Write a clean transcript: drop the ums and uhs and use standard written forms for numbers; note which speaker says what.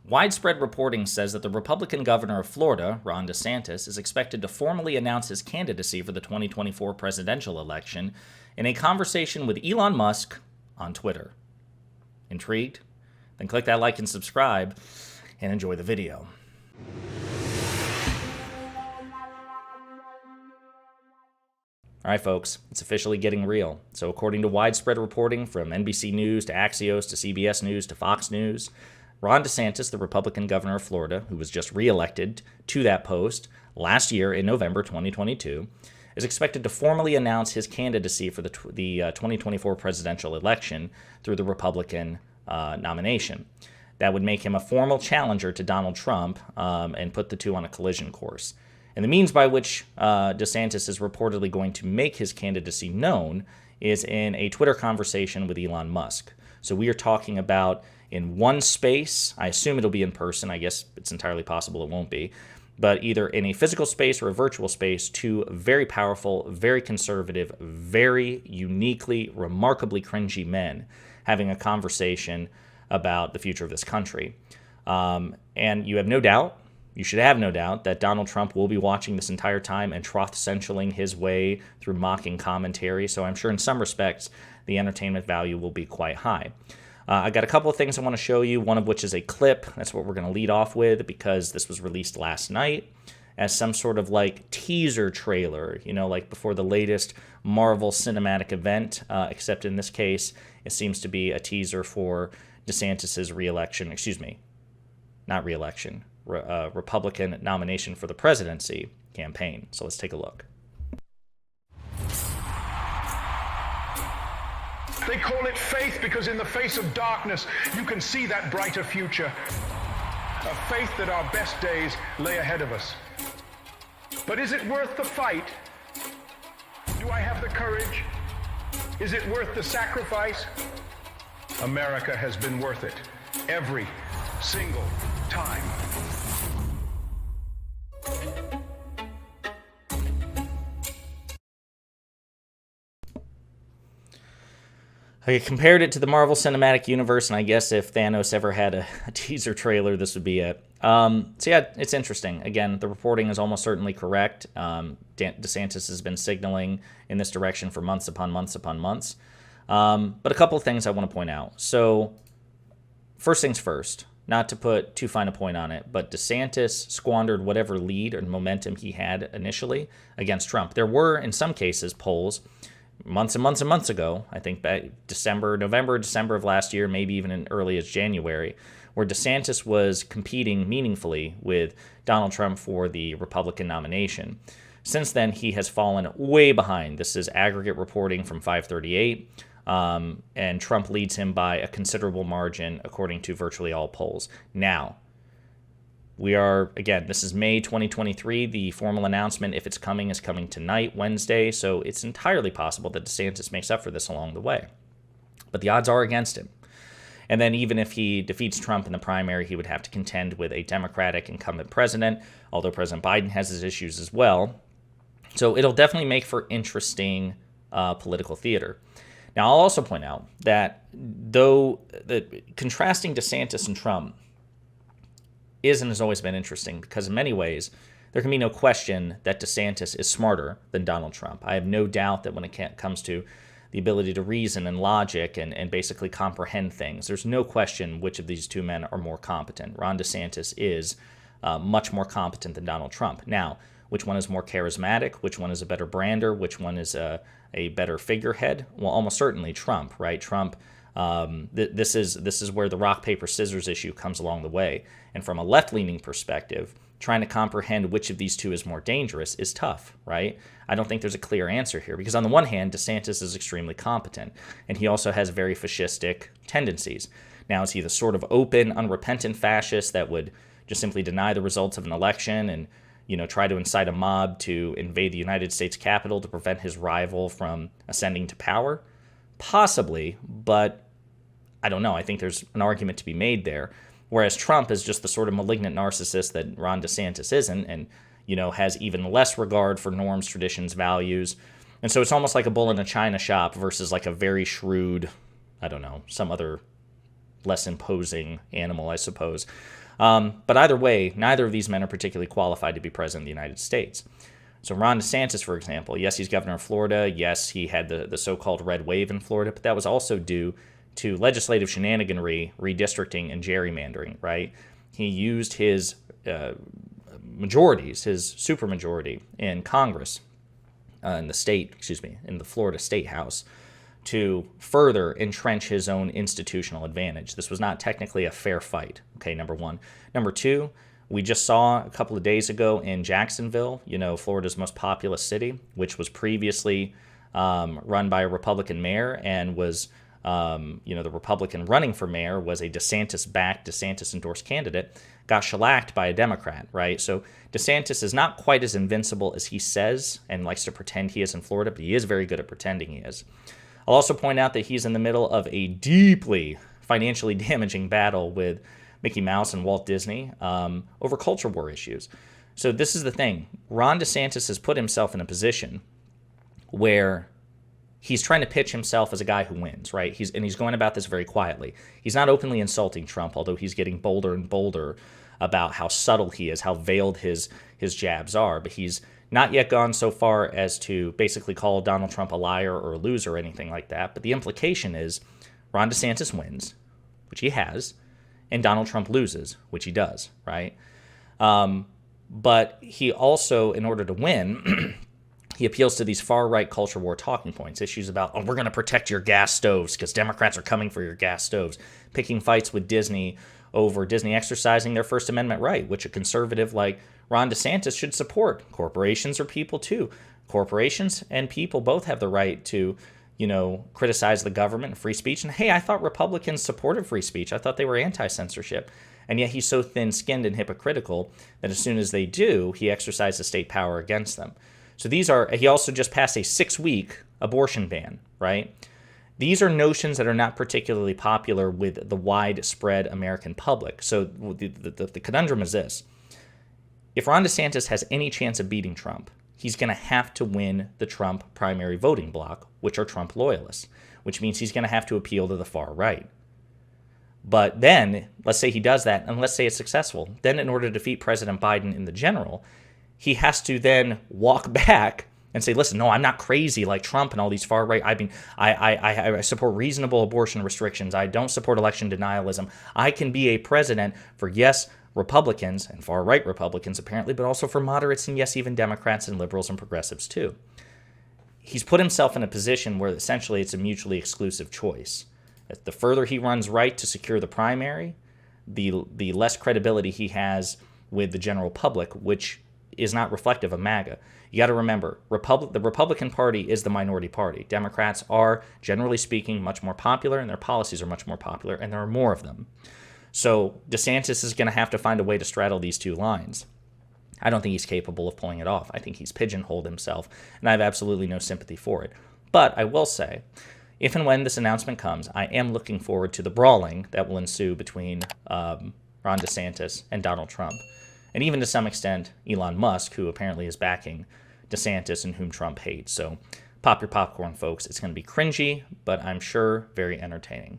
Speaker 1: Widespread reporting says that the Republican governor of Florida, Ron DeSantis, is expected to formally announce his candidacy for the 2024 presidential election in a conversation with Elon Musk on Twitter. Intrigued? Then click that like and subscribe and enjoy the video. All right, folks, it's officially getting real. So according to widespread reporting from NBC News to Axios to CBS News to Fox News, Ron DeSantis, the Republican governor of Florida, who was just reelected to that post last year in November 2022, is expected to formally announce his candidacy for the 2024 presidential election through the Republican nomination. That would make him a formal challenger to Donald Trump and put the two on a collision course. And the means by which DeSantis is reportedly going to make his candidacy known is in a Twitter conversation with Elon Musk. So we are talking about in one space, I assume it'll be in person, I guess it's entirely possible it won't be, but either in a physical space or a virtual space, two very powerful, very conservative, very uniquely, remarkably cringy men having a conversation about the future of this country. And you have no doubt, you should have no doubt, that Donald Trump will be watching this entire time and troth-essentialing his way through mocking commentary. So I'm sure in some respects, the entertainment value will be quite high. I got a couple of things I want to show you, one of which is a clip. That's what we're going to lead off with because this was released last night as some sort of like teaser trailer, you know, like before the latest Marvel cinematic event, except in this case, it seems to be a teaser for DeSantis's Republican nomination for the presidency campaign. So let's take a look.
Speaker 2: They call it faith because in the face of darkness, you can see that brighter future. A faith that our best days lay ahead of us. But is it worth the fight? Do I have the courage? Is it worth the sacrifice? America has been worth it every single time.
Speaker 1: I compared it to the Marvel Cinematic Universe, and I guess if Thanos ever had a teaser trailer, this would be it. So yeah, it's interesting. Again, the reporting is almost certainly correct. DeSantis has been signaling in this direction for months upon months upon months. But a couple of things I want to point out. So first things first, not to put too fine a point on it, but DeSantis squandered whatever lead or momentum he had initially against Trump. There were, in some cases, polls months and months and months ago, I think back November, December of last year, maybe even in early as January, where DeSantis was competing meaningfully with Donald Trump for the Republican nomination. Since then, he has fallen way behind. This is aggregate reporting from 538, and Trump leads him by a considerable margin according to virtually all polls. Now, this is May 2023. The formal announcement, if it's coming, is coming tonight, Wednesday. So it's entirely possible that DeSantis makes up for this along the way. But the odds are against him. And then even if he defeats Trump in the primary, he would have to contend with a Democratic incumbent president, although President Biden has his issues as well. So it'll definitely make for interesting political theater. Now, I'll also point out that contrasting DeSantis and Trump is and has always been interesting because in many ways, there can be no question that DeSantis is smarter than Donald Trump. I have no doubt that when it comes to the ability to reason and logic and basically comprehend things, there's no question which of these two men are more competent. Ron DeSantis is much more competent than Donald Trump. Now, which one is more charismatic? Which one is a better brander? Which one is a better figurehead? Well, almost certainly Trump, right? Trump. This is where the rock, paper, scissors issue comes along the way. And from a left-leaning perspective, trying to comprehend which of these two is more dangerous is tough, right? I don't think there's a clear answer here because on the one hand, DeSantis is extremely competent, and he also has very fascistic tendencies. Now, is he the sort of open, unrepentant fascist that would just simply deny the results of an election and try to incite a mob to invade the United States Capitol to prevent his rival from ascending to power? Possibly, but I don't know. I think there's an argument to be made there. Whereas Trump is just the sort of malignant narcissist that Ron DeSantis isn't, and has even less regard for norms, traditions, values. And so it's almost like a bull in a china shop versus like a very shrewd, I don't know, some other less imposing animal, I suppose. But either way, neither of these men are particularly qualified to be president of the United States. So Ron DeSantis, for example, yes, he's governor of Florida. Yes, he had the so-called red wave in Florida, but that was also due to legislative shenaniganry, redistricting, and gerrymandering, right? He used his majorities, his supermajority in Congress, in the Florida State House, to further entrench his own institutional advantage. This was not technically a fair fight, okay, number one. Number two, we just saw a couple of days ago in Jacksonville, Florida's most populous city, which was previously run by a Republican mayor and was, the Republican running for mayor was a DeSantis-backed, DeSantis-endorsed candidate, got shellacked by a Democrat, right? So DeSantis is not quite as invincible as he says and likes to pretend he is in Florida, but he is very good at pretending he is. I'll also point out that he's in the middle of a deeply financially damaging battle with Mickey Mouse and Walt Disney over culture war issues. So this is the thing. Ron DeSantis has put himself in a position where he's trying to pitch himself as a guy who wins, right? He's going about this very quietly. He's not openly insulting Trump, although he's getting bolder and bolder about how subtle he is, how veiled his jabs are. But he's not yet gone so far as to basically call Donald Trump a liar or a loser or anything like that. But the implication is Ron DeSantis wins, which he has, and Donald Trump loses, which he does, right? But he also, in order to win, he appeals to these far-right culture war talking points, issues about, we're going to protect your gas stoves because Democrats are coming for your gas stoves, picking fights with Disney over Disney exercising their First Amendment right, which a conservative like Ron DeSantis should support. Corporations are people too. Corporations and people both have the right to, criticize the government and free speech. And hey, I thought Republicans supported free speech. I thought they were anti-censorship. And yet he's so thin-skinned and hypocritical that as soon as they do, he exercises state power against them. So he also just passed a 6-week abortion ban, right? These are notions that are not particularly popular with the widespread American public. So the conundrum is this. If Ron DeSantis has any chance of beating Trump, he's going to have to win the Trump primary voting bloc, which are Trump loyalists, which means he's going to have to appeal to the far right. But then, let's say he does that, and let's say it's successful. Then in order to defeat President Biden in the general, he has to then walk back and say, listen, no, I'm not crazy like Trump and all these far right. I support reasonable abortion restrictions. I don't support election denialism. I can be a president for, yes, Republicans and far right Republicans apparently, but also for moderates and yes, even Democrats and liberals and progressives too. He's put himself in a position where essentially it's a mutually exclusive choice. The further he runs right to secure the primary, the less credibility he has with the general public, which is not reflective of MAGA. You got to remember, the Republican Party is the minority party. Democrats are, generally speaking, much more popular, and their policies are much more popular, and there are more of them. So DeSantis is going to have to find a way to straddle these two lines. I don't think he's capable of pulling it off. I think he's pigeonholed himself, and I have absolutely no sympathy for it. But I will say, if and when this announcement comes, I am looking forward to the brawling that will ensue between Ron DeSantis and Donald Trump. And even to some extent, Elon Musk, who apparently is backing DeSantis and whom Trump hates. So pop your popcorn, folks. It's going to be cringy, but I'm sure very entertaining.